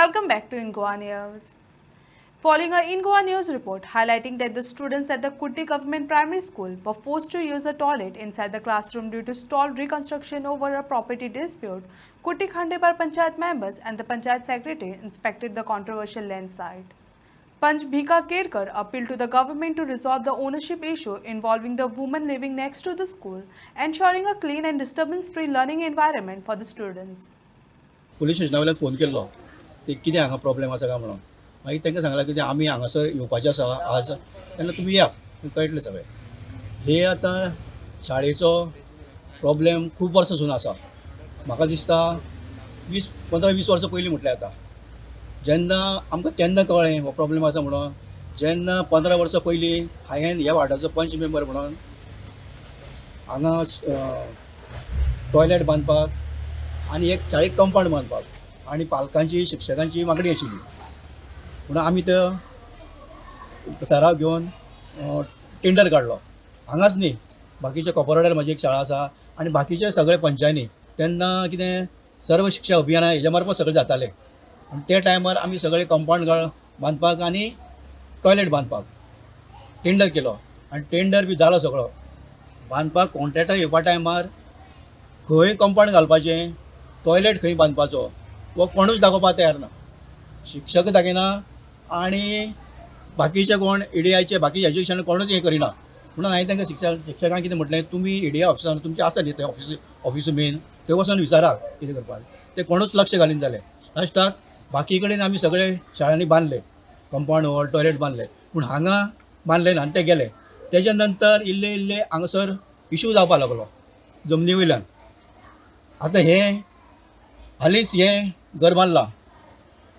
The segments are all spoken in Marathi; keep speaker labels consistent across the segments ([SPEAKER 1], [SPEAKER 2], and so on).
[SPEAKER 1] Welcome back to InGoa News. Following a InGoa News report highlighting that the students at the Kutti Government Primary School were forced to use a toilet inside the classroom due to stalled reconstruction over a property dispute, Kutti Khandebar Panchayat members and the Panchayat Secretary inspected the controversial land site. Panch Bhika Kerkar appealed to the government to resolve the ownership issue involving the woman living next to the school, ensuring a clean and disturbance-free learning environment for the students.
[SPEAKER 2] Police स्टेशनावयल्यान फोन केल्लो ते कितें हांगा प्रॉब्लेम आसा काय म्हणून मागीर तांकां सांगलां की आमी हांगासर येवपाचें आसा आज तेन्ना तुमी या कळटलें सगळें. हे आतां शाळेचो प्रॉब्लेम खूब वर्सां सावन आसा. म्हाका दिसता 15-20 वर्सां पयलीं म्हटल्यार आतां जेन्ना आमकां केन्ना कळ्ळें हो प्रॉब्लेम आसा म्हणून जेन्ना 15 वर्सां पयलीं हांवें ह्या वार्डाचो पंच मेंबर म्हणून हांगा टॉयलेट बांदपाक आनी एक शाळेक कंपाउंड बांदपाक आनी पालकांची शिक्षकांची मागणी आशिल्ली म्हणून आमी तो ठराव घेवन टेंडर काडलो. हांगाच न्ही बाकीच्या कॉर्पोरेटार म्हाजी एक शाळा आसा आनी बाकीचे सगळे पंचायती तेन्ना कितें सर्व शिक्षा अभियान हेज्या मार्फत सगळें जातालें आनी ते टायमार आमी सगळे कंपाउंड बांदपाक आनी टॉयलेट बांदपाक टेंडर केलो आनी टेंडर बी जालो सगळो. बांदपाक कॉन्ट्रॅक्टर येवपा टायमार खंय कंपाउंड घालपाचें टॉयलेट खंय बांदपाचो वो कोणूच दाखोवपाक तयार ना. शिक्षक दाखयना आनी बाकीचे कोण EDIचे बाकीचे एज्युकेशन कोणूच हें करिना म्हणून हांवें तांकां शिक्षकांक कितें म्हटलें तुमी EDI ऑफिसान तुमचें आसा न्ही थंय ऑफिस मेन थंय वचून विचारा कितें करपाक. ते कोणूच लक्ष घालीन जालें. लास्टाक बाकी कडेन आमी सगळे शाळांनी बांदले कंपाउंड वॉल टॉयलेट बांदले पूण हांगा बांदले ना आनी ते गेले. तेजे नंतर इल्ले इल्ले हांगासर इश्यू जावपाक लागलो जमनी वयल्यान. आतां हें हालींच हें घर बांदलां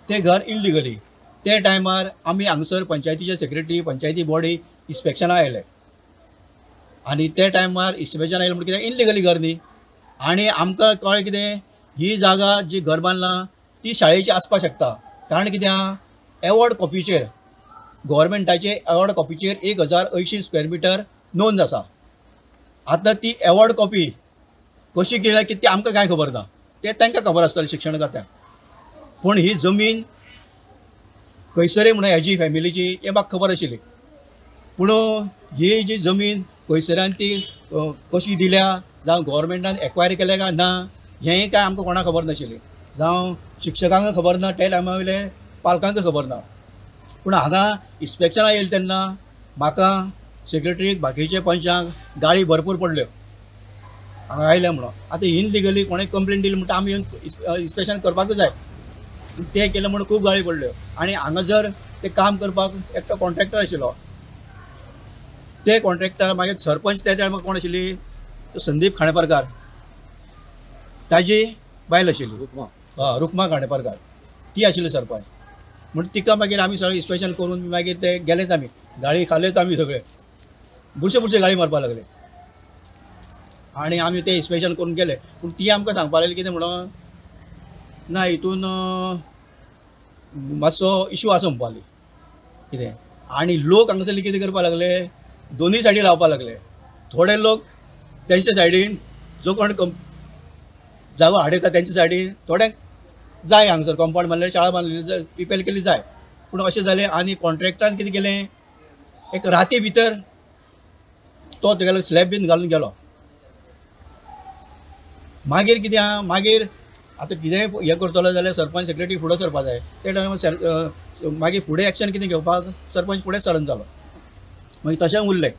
[SPEAKER 2] तें घर इल्लिगली. ते टायमार आमी हांगासर पंचायतीचे सेक्रेटरी पंचायती बॉडी इन्स्पेक्शना आयले आनी ते टायमार इन्स्पेक्शन आयलें म्हणून कितें इल्लिगली घर न्ही आनी आमकां कळ्ळें कितें ही जागा जी घर बांदलां ती शाळेची आसपाक शकता कारण कित्याक एवॉर्ड कॉपीचेर गव्हर्मेंटाचे एवॉर्ड कॉपीचेर 1080 स्क्वेअर मिटर नोंद आसा. आतां ती एवॉर्ड कॉपी कशी केल्या की ती आमकां कांय खबर ना ते तांकां खबर आसतलें शिक्षण खात्याक. पूण ही जमीन खंयसरे म्हणून हेजी फॅमिलीची हें म्हाका खबर आशिल्ली पूण ही जी जमीन खंयसऱ्यान ती कशी दिल्या जावं गव्हर्मेंटान एक्वायर केल्या काय ना हेंय काय आमकां कोणाक खबर नाशिल्ली जावं शिक्षकांक खबर ना त्या टायमा वयले पालकांक खबर ना. पूण हांगा इन्स्पेक्शना येयलें तेन्ना म्हाका सेक्रेटरीक बाकीचे पंचांक गाळी भरपूर पडल्यो हांगा आयले म्हणून. आतां इनलिगली कोणें कंप्लेन दिली म्हणटा आमी इन्स्पेक्शन करपाकूच जाय ते केलें म्हणून खूब गाळी पडल्यो. आनी हांगा जर ते काम करपाक एकटो कॉन्ट्रॅक्टर आशिल्लो ते कॉन्ट्रॅक्टर मागीर सरपंच त्या टायमार कोण आशिल्ली संदीप खांडेपारकार ताजी बायल आशिल्ली रुक्मा खांडेपारकार ती आशिल्ली सरपंच म्हणून तिका मागीर आमी सगळें इन्स्पेक्शन करून मागीर ते गेलेच आमी गाळी खाल्लेच आमी सगळे बुरशे गाळी मारपाक लागले आनी आमी ते इन्स्पेक्शन करून गेले. पूण ती आमकां सांगपाक लागली कितें म्हणून ना हितून मातसो इश्यू आसा म्हणपाक लागली कितें. आनी लोक हांगासरले कितें करपाक लागले दोनूय सायडीन रावपाक लागले. थोडे लोक तेंच्या सायडीन जो कोण जागो हाडयता तेंच्या सायडीन थोड्यांक जाय हांगासर कंपाउंड बांदलें शाळा बांदलेली रिपेर केली जाय. पूण अशें जालें आनी कॉन्ट्रॅक्टरान कितें केलें एक राती भितर तो तेगेलो स्लॅब बीन घालून गेलो. मागीर कितें मागीर आतां कितेंय हें करतलो जाल्यार सरपंच सेक्रेटरी फुडें सरपा जाय. ते टायमार मागीर फुडें एक्शन कितें घेवपाक सरपंच फुडें सरून जालो मागीर तशें उरलें.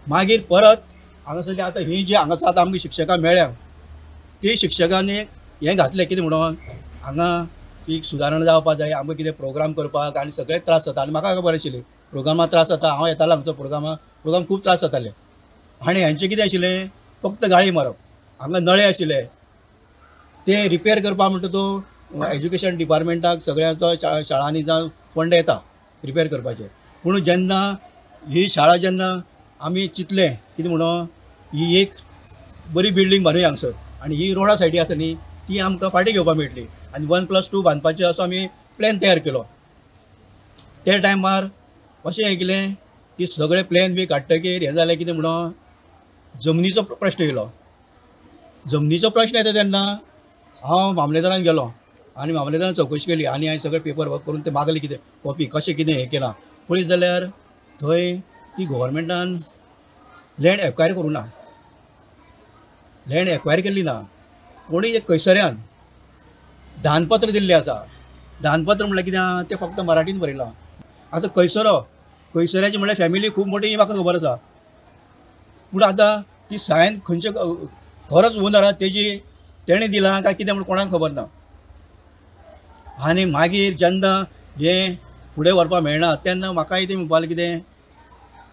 [SPEAKER 2] मागीर परत हांगासरली आतां ही जी हांगासर आतां आमकां शिक्षकां मेळ्ळ्या ती शिक्षकांनी हें घातलें कितें म्हणून हांगा ती सुदारणा जावपाक जाय आमकां कितें प्रोग्राम करपाक आनी सगळे त्रास जाता. आनी म्हाका खबर आशिल्ली प्रोग्रामाक त्रास जाता हांव येतालो हांगचो प्रोग्राम खूब त्रास जाताले. आनी हांचें कितें आशिल्लें फक्त गाळी मारप. हांगा नळे आशिल्ले ते रिपेर करपाक म्हणटा तो एज्युकेशन डिपार्टमेंटाक सगळ्यांचो शाळांनी जावं फंड येता रिपेर करपाचें. पूण जेन्ना ही शाळा जेन्ना आमी चिंतलें कितें म्हणून ही एक बरी बिल्डींग बांदूया हांगसर आनी ही रोडा सायडी आसा न्ही ती आमकां फाटीं घेवपाक मेळटली आनी 1+2 बांदपाचें असो आमी प्लॅन तयार केलो. ते टायमार अशें हें केलें की सगळे प्लॅन बी काडटकीर हें जालें कितें म्हणून जमनीचो प्रश्न येयलो. जमनीचो प्रश्न येता तेन्ना हांव मामलेदारान गेलो आनी मामलेदारान चौकशी केली आनी हांवें सगळे पेपर वर्क करून ते मागले कितें कॉपी कशें कितें हें केलां पळयत जाल्यार थंय ती गव्हर्मेंटान लँड एक्वायर करूं ना लँड एक्वायर केल्ली ना कोणी एक कैसऱ्यान दानपत्र दिल्लें आसा दानपत्र म्हणल्यार कितें तें फक्त मराठीन बरयलां आतां कैसऱ्याची म्हणल्यार फॅमिली खूब मोठी म्हाका खबर आसा पूण आतां ती सायन खंयचे खरोच ओनर आहा तेजी तेणें दिलां काय कितें म्हण कोणाक खबर ना आनी मागीर जेन्ना हें फुडें व्हरपाक मेळना तेन्ना म्हाकाय ती म्हणपाक कितें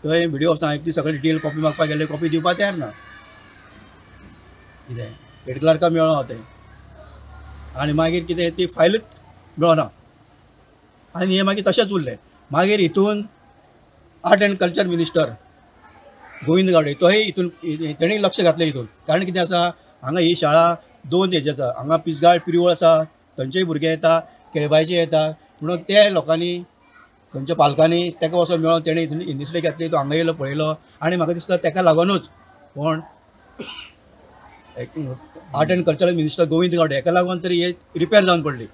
[SPEAKER 2] थंय व्हिडिओ ऑफिसान ती सगळी डिटेल कॉपी मागपाक गेले कॉपी दिवपाक तयार ना कितें हेड क्लार्का मेळ्ळो हांव तें आनी मागीर कितें ती फायलूच मेळना आनी हें मागीर तशेंच उरलें मागीर हितून art and culture minister Govind Gawade तोय हितून तेणें लक्ष घातलें हितून कारण कितें आसा हांगा ही शाळा दोन हेजी येता हांगा पिसगाळ पिरवळ आसा थंयचेय भुरगे येता केळबायचे येता म्हणून ते लोकांनी खंयच्या पालकांनी ताका वचोन मेळोन तेणें हितून इनिशियली घेतली तो हांगा येयलो पळयलो आनी म्हाका दिसता ताका लागूनच कोण art and cultural minister Govind Gawade हेका लागून तरी हे रिपेर जावन पडली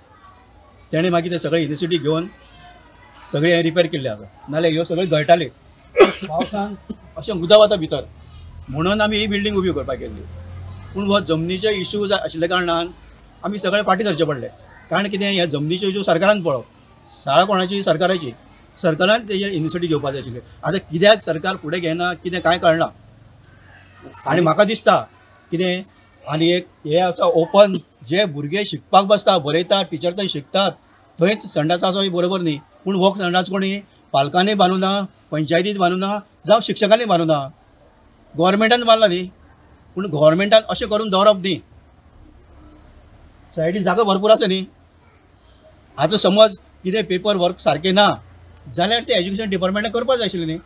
[SPEAKER 2] तेणें मागीर ते सगळे युनिवर्सिटी घेवन सगळे हे रिपेर केल्ले आसा नाल्यार ह्यो सगळे गळटाले पावसान अशें उदक वता भितर म्हणून आमी ही बिल्डींग उबी करपाक गेल्ली पूण हो जमनीचे इश्यू आशिल्ल्या कारणान आमी सगळे फाटी सरचे पडले कारण कितें ह्या जमनीचे इश्यू सरकारान पळोवप शाळा कोणाची सरकाराची सरकारान तेजेर इनिशिएटीव घेवपाक जाय आशिल्ले आतां कित्याक सरकार फुडें घेना कितें कांय कळना आनी म्हाका दिसता कितें आनी एक हे आतां ओपन जे भुरगे शिकपाक बसता बरयता टिचर थंय शिकतात थंयच संडास आसप बरोबर न्ही पूण हो संडास कोणी पालकांनी बांदूना पंचायतीन बांदूना जावं शिक्षकांनी बांदूना गव्हर्मेंटान बांदला न्ही पूण गव्हर्मेंटान अशें करून दवरप न्ही सायडीन जागा भरपूर आसा न्ही आतां समज कितें पेपर वर्क सारकें ना जाल्यार ते एज्युकेशन डिपार्टमेंटान करपाक जाय आशिल्लें न्ही